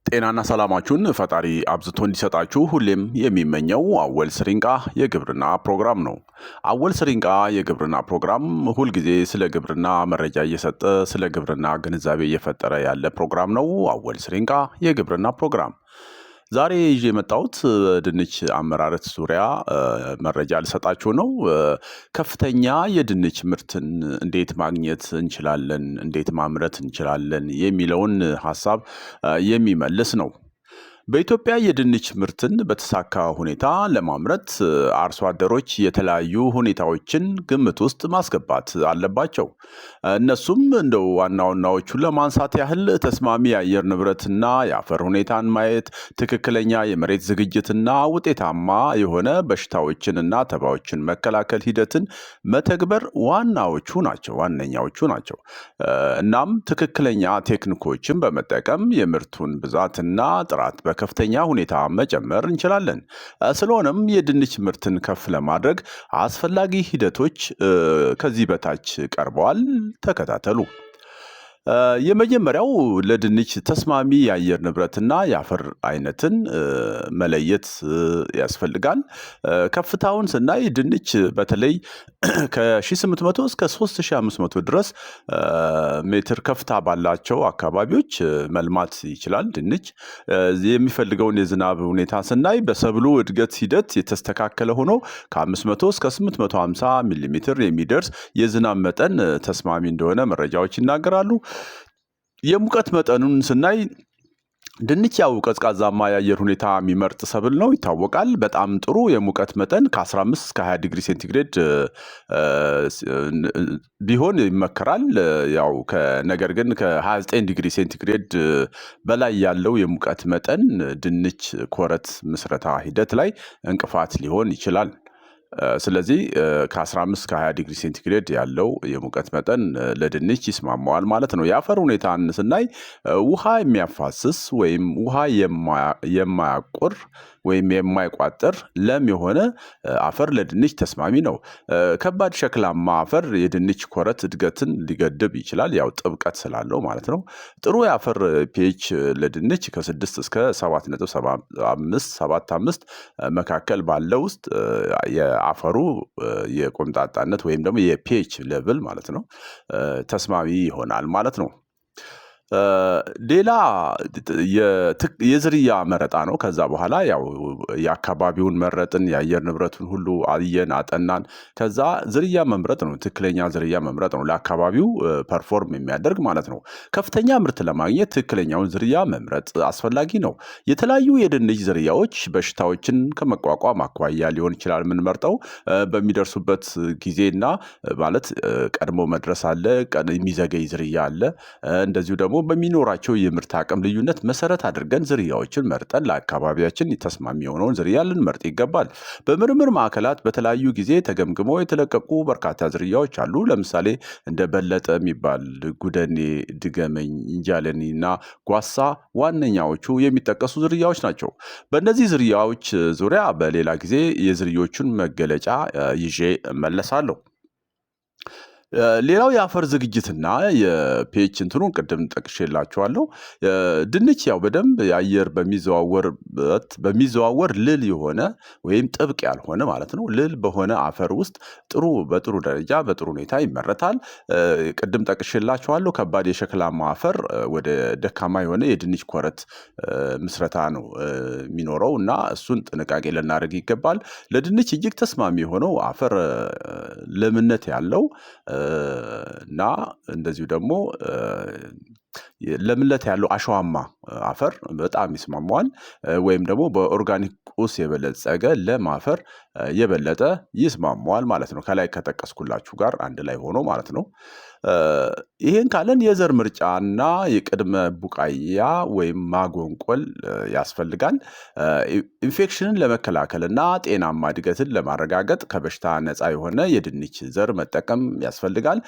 ጤናና ሰላማችሁን ፈጣሪ አብዝቶ እንዲሰጣችሁ ሁሌም የሚመኘው አወል ስሪንቃ የግብርና ፕሮግራም ነው። አወል ስሪንቃ የግብርና ፕሮግራም ሁልጊዜ ስለ ግብርና መረጃ እየሰጠ ስለ ግብርና ግንዛቤ እየፈጠረ ያለ ፕሮግራም ነው። አወል ስሪንቃ የግብርና ፕሮግራም ዛሬ ይዤ የመጣሁት ድንች አመራረት ዙሪያ መረጃ ልሰጣችሁ ነው። ከፍተኛ የድንች ምርትን እንዴት ማግኘት እንችላለን፣ እንዴት ማምረት እንችላለን የሚለውን ሀሳብ የሚመልስ ነው። በኢትዮጵያ የድንች ምርትን በተሳካ ሁኔታ ለማምረት አርሶ አደሮች የተለያዩ ሁኔታዎችን ግምት ውስጥ ማስገባት አለባቸው። እነሱም እንደው ዋና ዋናዎቹን ለማንሳት ያህል ተስማሚ የአየር ንብረትና የአፈር ሁኔታን ማየት፣ ትክክለኛ የመሬት ዝግጅትና ውጤታማ የሆነ በሽታዎችንና ተባዮችን መከላከል ሂደትን መተግበር ዋነኛዎቹ ናቸው። እናም ትክክለኛ ቴክኒኮችን በመጠቀም የምርቱን ብዛትና ጥራት በከፍተኛ ሁኔታ መጨመር እንችላለን። ስለሆነም የድንች ምርትን ከፍ ለማድረግ አስፈላጊ ሂደቶች ከዚህ በታች ቀርበዋል። ተከታተሉ። የመጀመሪያው ለድንች ተስማሚ የአየር ንብረትና የአፈር አይነትን መለየት ያስፈልጋል። ከፍታውን ስናይ ድንች በተለይ ከ1800 እስከ 3500 ድረስ ሜትር ከፍታ ባላቸው አካባቢዎች መልማት ይችላል። ድንች የሚፈልገውን የዝናብ ሁኔታ ስናይ በሰብሉ እድገት ሂደት የተስተካከለ ሆኖ ከ500 እስከ 850 ሚሊ ሜትር የሚደርስ የዝናብ መጠን ተስማሚ እንደሆነ መረጃዎች ይናገራሉ። የሙቀት መጠኑን ስናይ ድንች ያው ቀዝቃዛማ የአየር ሁኔታ የሚመርጥ ሰብል ነው፣ ይታወቃል። በጣም ጥሩ የሙቀት መጠን ከ15 እስከ 20 ዲግሪ ሴንቲግሬድ ቢሆን ይመከራል። ያው ነገር ግን ከ29 ዲግሪ ሴንቲግሬድ በላይ ያለው የሙቀት መጠን ድንች ኮረት ምስረታ ሂደት ላይ እንቅፋት ሊሆን ይችላል። ስለዚህ ከ15 እስከ 20 ዲግሪ ሴንቲግሬድ ያለው የሙቀት መጠን ለድንች ይስማማዋል ማለት ነው። የአፈር ሁኔታን ስናይ ውሃ የሚያፋስስ ወይም ውሃ የማያቆር ወይም የማይቋጥር ለም የሆነ አፈር ለድንች ተስማሚ ነው። ከባድ ሸክላማ አፈር የድንች ኮረት እድገትን ሊገድብ ይችላል፣ ያው ጥብቀት ስላለው ማለት ነው። ጥሩ የአፈር ፒኤች ለድንች ከ6 እስከ 7.75 መካከል ባለው ውስጥ የአፈሩ የቆምጣጣነት ወይም ደግሞ የፒኤች ሌቭል ማለት ነው ተስማሚ ይሆናል ማለት ነው። ሌላ የዝርያ መረጣ ነው። ከዛ በኋላ ያው የአካባቢውን መረጥን፣ የአየር ንብረቱን ሁሉ አየን አጠናን። ከዛ ዝርያ መምረጥ ነው፣ ትክክለኛ ዝርያ መምረጥ ነው፣ ለአካባቢው ፐርፎርም የሚያደርግ ማለት ነው። ከፍተኛ ምርት ለማግኘት ትክክለኛውን ዝርያ መምረጥ አስፈላጊ ነው። የተለያዩ የድንች ዝርያዎች በሽታዎችን ከመቋቋም አኳያ ሊሆን ይችላል የምንመርጠው። በሚደርሱበት ጊዜና ማለት ቀድሞ መድረስ አለ፣ የሚዘገይ ዝርያ አለ። እንደዚሁ ደግሞ በሚኖራቸው የምርት አቅም ልዩነት መሰረት አድርገን ዝርያዎችን መርጠን ለአካባቢያችን ተስማሚ የሆነውን ዝርያ ልንመርጥ ይገባል። በምርምር ማዕከላት በተለያዩ ጊዜ ተገምግመው የተለቀቁ በርካታ ዝርያዎች አሉ። ለምሳሌ እንደ በለጠ የሚባል፣ ጉደኔ፣ ድገመኝ፣ እንጃለኒ እና ጓሳ ዋነኛዎቹ የሚጠቀሱ ዝርያዎች ናቸው። በእነዚህ ዝርያዎች ዙሪያ በሌላ ጊዜ የዝርያዎቹን መገለጫ ይዤ እመለሳለሁ። ሌላው የአፈር ዝግጅትና የፒኤች እንትኑን ቅድም ጠቅሼላችኋለሁ። ድንች ያው በደንብ የአየር በሚዘዋወር ልል የሆነ ወይም ጥብቅ ያልሆነ ማለት ነው ልል በሆነ አፈር ውስጥ በጥሩ ደረጃ በጥሩ ሁኔታ ይመረታል። ቅድም ጠቅሼላችኋለሁ። ከባድ የሸክላማ አፈር ወደ ደካማ የሆነ የድንች ኮረት ምስረታ ነው የሚኖረው እና እሱን ጥንቃቄ ልናደርግ ይገባል። ለድንች እጅግ ተስማሚ የሆነው አፈር ለምነት ያለው እና እንደዚሁ ደግሞ ለምለት ያለው አሸዋማ አፈር በጣም ይስማማዋል። ወይም ደግሞ በኦርጋኒክ ቁስ የበለጸገ ለም አፈር የበለጠ ይስማማዋል ማለት ነው። ከላይ ከጠቀስኩላችሁ ጋር አንድ ላይ ሆኖ ማለት ነው። ይሄን ካለን የዘር ምርጫና የቅድመ ቡቃያ ወይም ማጎንቆል ያስፈልጋል። ኢንፌክሽንን ለመከላከልና ጤናማ እድገትን ለማረጋገጥ ከበሽታ ነፃ የሆነ የድንች ዘር መጠቀም ያስፈልጋል።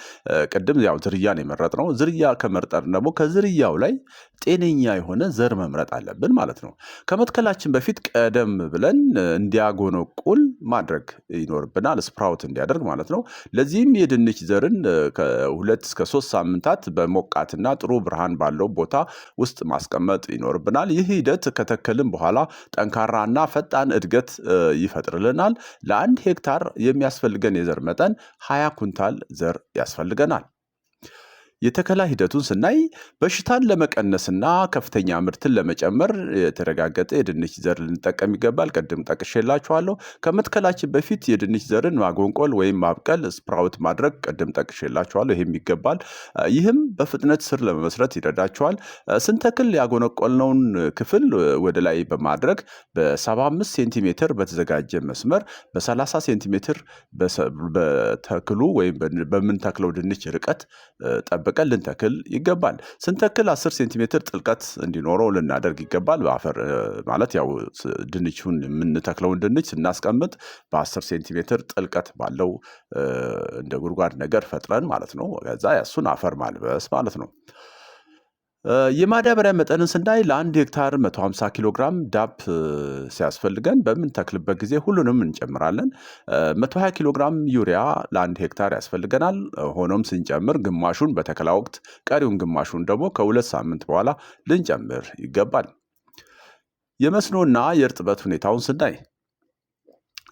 ቅድም ያው ዝርያን የመረጥነው ዝርያ ከመርጠን ደግሞ ከዝርያው ላይ ጤነኛ የሆነ ዘር መምረጥ አለብን ማለት ነው። ከመትከላችን በፊት ቀደም ብለን እንዲያጎነቁል ማድረግ ይኖርብናል፣ ስፕራውት እንዲያደርግ ማለት ነው። ለዚህም የድንች ዘርን ከ2 እስከ 3 ሳምንታት በሞቃትና ጥሩ ብርሃን ባለው ቦታ ውስጥ ማስቀመጥ ይኖርብናል። ይህ ሂደት ከተከልን በኋላ ጠንካራና ፈጣን እድገት ይፈጥርልናል። ለአንድ ሄክታር የሚያስፈልገን የዘር መጠን 20 ኩንታል ዘር ያስፈልገናል። የተከላ ሂደቱን ስናይ በሽታን ለመቀነስና ከፍተኛ ምርትን ለመጨመር የተረጋገጠ የድንች ዘር ልንጠቀም ይገባል። ቅድም ጠቅሼላችኋለሁ። ከመትከላችን በፊት የድንች ዘርን ማጎንቆል ወይም ማብቀል ስፕራውት ማድረግ ቅድም ጠቅሼላችኋለሁ። ይህም ይገባል። ይህም በፍጥነት ስር ለመመስረት ይረዳችኋል። ስንተክል ያጎነቆልነውን ክፍል ወደ ላይ በማድረግ በ75 ሴንቲሜትር በተዘጋጀ መስመር በ30 ሴንቲሜትር በተክሉ ወይም በምንተክለው ድንች ርቀት ጠብቀን ልንተክል ይገባል። ስንተክል 10 ሴንቲሜትር ጥልቀት እንዲኖረው ልናደርግ ይገባል። በአፈር ማለት ያው ድንቹን የምንተክለውን ድንች ስናስቀምጥ በ10 ሴንቲሜትር ጥልቀት ባለው እንደ ጉድጓድ ነገር ፈጥረን ማለት ነው። ከዛ ያሱን አፈር ማልበስ ማለት ነው። የማዳበሪያ መጠንን ስናይ ለአንድ ሄክታር 150 ኪሎ ግራም ዳፕ ሲያስፈልገን በምንተክልበት ጊዜ ሁሉንም እንጨምራለን። 120 ኪሎ ግራም ዩሪያ ለአንድ ሄክታር ያስፈልገናል። ሆኖም ስንጨምር ግማሹን በተከላ ወቅት፣ ቀሪውን ግማሹን ደግሞ ከ2 ሳምንት በኋላ ልንጨምር ይገባል። የመስኖና የእርጥበት ሁኔታውን ስናይ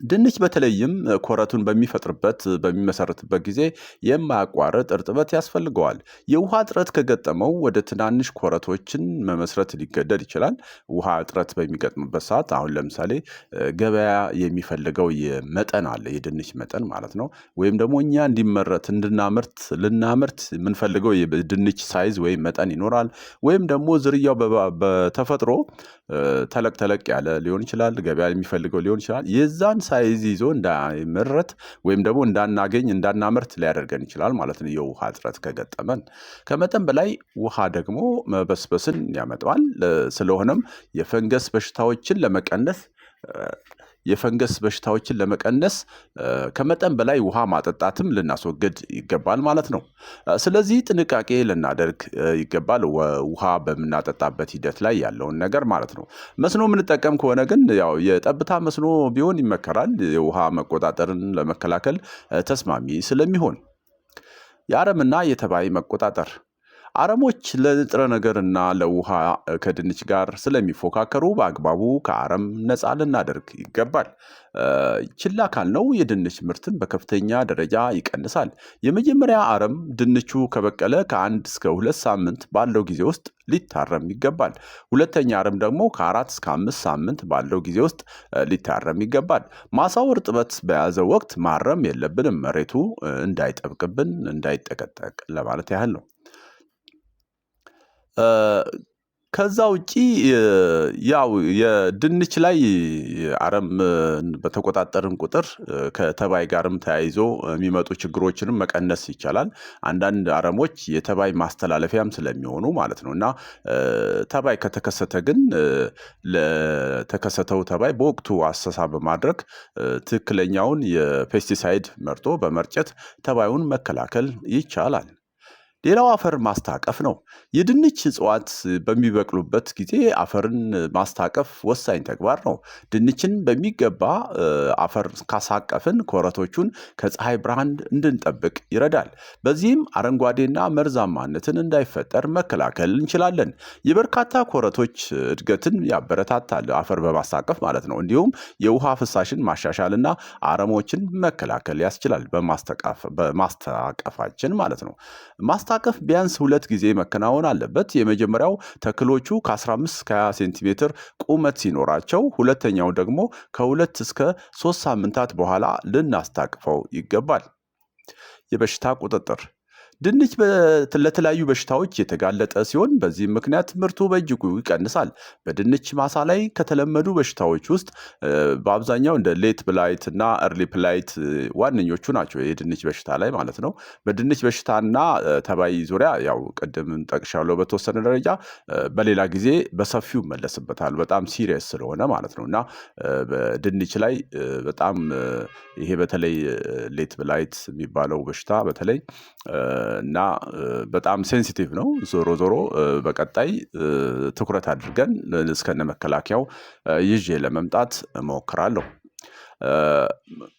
ድንች በተለይም ኮረቱን በሚመሰርትበት ጊዜ የማያቋርጥ እርጥበት ያስፈልገዋል። የውሃ እጥረት ከገጠመው ወደ ትናንሽ ኮረቶችን መመስረት ሊገደድ ይችላል። ውሃ እጥረት በሚገጥምበት ሰዓት አሁን ለምሳሌ ገበያ የሚፈልገው የመጠን አለ፣ የድንች መጠን ማለት ነው። ወይም ደግሞ እኛ ልናመርት የምንፈልገው የድንች ሳይዝ ወይም መጠን ይኖራል። ወይም ደግሞ ዝርያው በተፈጥሮ ተለቅ ያለ ሊሆን ይችላል፣ ገበያ የሚፈልገው ሊሆን ይችላል። የዛን ሳይዝ ይዞ እንዳይመረት ወይም ደግሞ እንዳናመርት ሊያደርገን ይችላል ማለት ነው። የውሃ እጥረት ከገጠመን ከመጠን በላይ ውሃ ደግሞ መበስበስን ያመጣዋል። ስለሆነም የፈንገስ በሽታዎችን ለመቀነስ ከመጠን በላይ ውሃ ማጠጣትም ልናስወግድ ይገባል ማለት ነው። ስለዚህ ጥንቃቄ ልናደርግ ይገባል፣ ውሃ በምናጠጣበት ሂደት ላይ ያለውን ነገር ማለት ነው። መስኖ የምንጠቀም ከሆነ ግን ያው የጠብታ መስኖ ቢሆን ይመከራል፣ የውሃ መቆጣጠርን ለመከላከል ተስማሚ ስለሚሆን። የአረምና የተባይ መቆጣጠር አረሞች ለንጥረ ነገርና ለውሃ ከድንች ጋር ስለሚፎካከሩ በአግባቡ ከአረም ነፃ ልናደርግ ይገባል። ችላ ካልነው የድንች ምርትን በከፍተኛ ደረጃ ይቀንሳል። የመጀመሪያ አረም ድንቹ ከበቀለ ከ1 እስከ 2 ሳምንት ባለው ጊዜ ውስጥ ሊታረም ይገባል። ሁለተኛ አረም ደግሞ ከ4 እስከ 5 ሳምንት ባለው ጊዜ ውስጥ ሊታረም ይገባል። ማሳው እርጥበት በያዘ ወቅት ማረም የለብንም፣ መሬቱ እንዳይጠብቅብን እንዳይጠቀጠቅ ለማለት ያህል ነው። ከዛ ውጪ ያው የድንች ላይ አረም በተቆጣጠርን ቁጥር ከተባይ ጋርም ተያይዞ የሚመጡ ችግሮችንም መቀነስ ይቻላል። አንዳንድ አረሞች የተባይ ማስተላለፊያም ስለሚሆኑ ማለት ነው እና ተባይ ከተከሰተ ግን ለተከሰተው ተባይ በወቅቱ አሰሳ በማድረግ ትክክለኛውን የፔስቲሳይድ መርጦ በመርጨት ተባዩን መከላከል ይቻላል። ሌላው አፈር ማስታቀፍ ነው። የድንች እጽዋት በሚበቅሉበት ጊዜ አፈርን ማስታቀፍ ወሳኝ ተግባር ነው። ድንችን በሚገባ አፈር ካሳቀፍን ኮረቶቹን ከፀሐይ ብርሃን እንድንጠብቅ ይረዳል። በዚህም አረንጓዴና መርዛማነትን እንዳይፈጠር መከላከል እንችላለን። የበርካታ ኮረቶች እድገትን ያበረታታል፣ አፈር በማስታቀፍ ማለት ነው። እንዲሁም የውሃ ፍሳሽን ማሻሻልና አረሞችን መከላከል ያስችላል በማስታቀፋችን ማለት ነው። ማስታቀፍ ቢያንስ 2 ጊዜ መከናወን አለበት። የመጀመሪያው ተክሎቹ ከ15 እስከ 20 ሴንቲሜትር ቁመት ሲኖራቸው፣ ሁለተኛው ደግሞ ከ2 እስከ 3 ሳምንታት በኋላ ልናስታቅፈው ይገባል። የበሽታ ቁጥጥር ድንች ለተለያዩ በሽታዎች የተጋለጠ ሲሆን በዚህም ምክንያት ምርቱ በእጅጉ ይቀንሳል። በድንች ማሳ ላይ ከተለመዱ በሽታዎች ውስጥ በአብዛኛው እንደ ሌት ብላይት እና እርሊ ብላይት ዋነኞቹ ናቸው፣ የድንች በሽታ ላይ ማለት ነው። በድንች በሽታና ተባይ ዙሪያ ያው ቅድም ጠቅሻለሁ በተወሰነ ደረጃ፣ በሌላ ጊዜ በሰፊው መለስበታል፣ በጣም ሲሪየስ ስለሆነ ማለት ነው እና በድንች ላይ በጣም ይሄ በተለይ ሌት ብላይት የሚባለው በሽታ በተለይ እና በጣም ሴንሲቲቭ ነው። ዞሮ በቀጣይ ትኩረት አድርገን እስከነ መከላከያው ይዤ ለመምጣት እሞክራለሁ።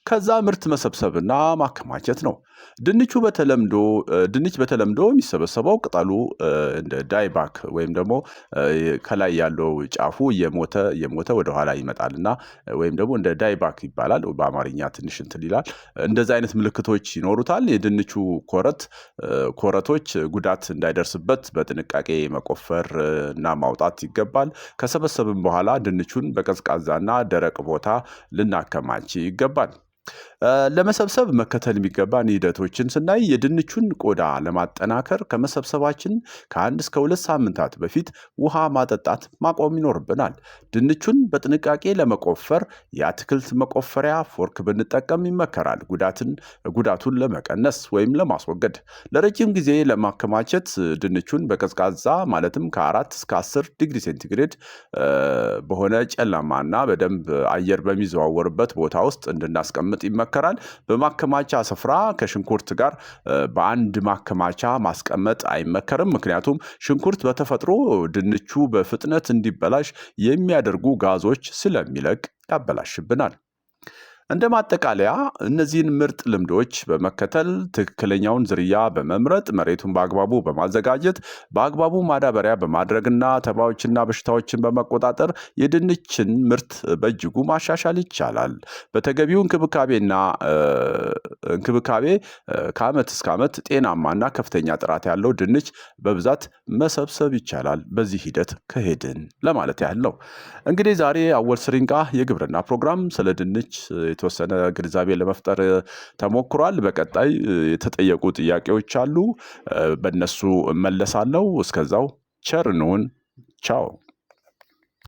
ከዛ ምርት መሰብሰብና ማከማቸት ነው። ድንች በተለምዶ የሚሰበሰበው ቅጠሉ እንደ ዳይባክ ወይም ደግሞ ከላይ ያለው ጫፉ እየሞተ ወደኋላ ይመጣልና ወይም ደግሞ እንደ ዳይባክ ይባላል። በአማርኛ ትንሽ እንትን ይላል። እንደዚህ አይነት ምልክቶች ይኖሩታል። የድንቹ ኮረቶች ጉዳት እንዳይደርስበት በጥንቃቄ መቆፈር እና ማውጣት ይገባል። ከሰበሰብን በኋላ ድንቹን በቀዝቃዛና ደረቅ ቦታ ልናከማች ይገባል። ለመሰብሰብ መከተል የሚገባን ሂደቶችን ስናይ የድንቹን ቆዳ ለማጠናከር ከመሰብሰባችን ከ1 እስከ 2 ሳምንታት በፊት ውሃ ማጠጣት ማቆም ይኖርብናል። ድንቹን በጥንቃቄ ለመቆፈር የአትክልት መቆፈሪያ ፎርክ ብንጠቀም ይመከራል። ጉዳቱን ለመቀነስ ወይም ለማስወገድ። ለረጅም ጊዜ ለማከማቸት ድንቹን በቀዝቃዛ ማለትም ከ4 እስከ 10 ዲግሪ ሴንቲግሬድ በሆነ ጨለማና በደንብ አየር በሚዘዋወርበት ቦታ ውስጥ እንድናስቀምጥ ይመከራል። በማከማቻ ስፍራ ከሽንኩርት ጋር በአንድ ማከማቻ ማስቀመጥ አይመከርም። ምክንያቱም ሽንኩርት በተፈጥሮ ድንቹ በፍጥነት እንዲበላሽ የሚያደርጉ ጋዞች ስለሚለቅ ያበላሽብናል። እንደ ማጠቃለያ እነዚህን ምርጥ ልምዶች በመከተል ትክክለኛውን ዝርያ በመምረጥ መሬቱን በአግባቡ በማዘጋጀት በአግባቡ ማዳበሪያ በማድረግና ተባዮችና በሽታዎችን በመቆጣጠር የድንችን ምርት በእጅጉ ማሻሻል ይቻላል። በተገቢው እንክብካቤ ከዓመት እስከ ዓመት ጤናማና ከፍተኛ ጥራት ያለው ድንች በብዛት መሰብሰብ ይቻላል። በዚህ ሂደት ከሄድን ለማለት ያህል ነው። እንግዲህ ዛሬ አወል ስሪንቃ የግብርና ፕሮግራም ስለ ድንች የተወሰነ ግንዛቤ ለመፍጠር ተሞክሯል። በቀጣይ የተጠየቁ ጥያቄዎች አሉ፣ በእነሱ እመለሳለሁ። እስከዛው ቸር እንሁን። ቻው።